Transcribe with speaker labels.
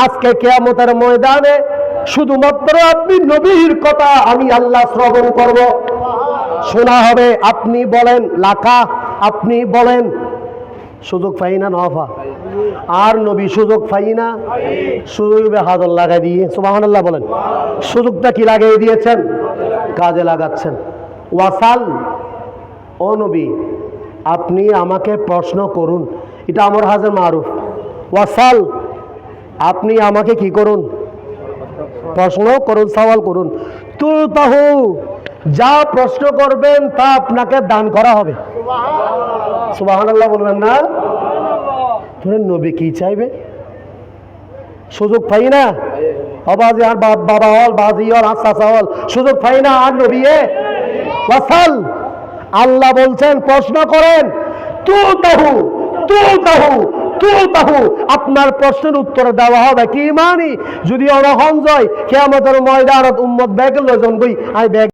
Speaker 1: আজকে কিয়ামতের ময়দানে শুধুমাত্র আপনি নবীর কথা আমি আল্লাহ শ্রবণ করব, শোনা হবে। আপনি বলেন লাখা, আপনি বলেন সুযোগ পাই না নফা, আর নবী সুযোগ পাই না, সুযোগ হাজর লাগাই দিয়ে সুবহানাল্লাহ বলেন। সুযোগটা কি লাগিয়ে দিয়েছেন? কাজে লাগাচ্ছেন। ওয়াসাল, ও নবী আপনি আমাকে প্রশ্ন করুন, এটা আমর হাজার মারুফ। ওয়াসাল, আপনি আমাকে কি করুন? প্রশ্ন করুন, সওয়াল করুন। তুতাহু, যা প্রশ্ন করবেন তা আপনাকে দান করা হবে। সুবহানাল্লাহ বলবেন না? নবী কি চাইবে? সুযোগ পাই না, বাবাজি আর বাবা হল, বাজি হল, আচ্ছা হল, সুযোগ পাই না আর নবী ওয়াসাল, আল্লাহ বলছেন প্রশ্ন করেন। তুতাহু তুতাহু তুতাহু, আপনার প্রশ্নের উত্তর দেওয়া হবে। কি মানি? যদি অরহন যায় কিয়ামতের ময়দানত উম্মত ব্যাগ লজন গই আই ব্যাগ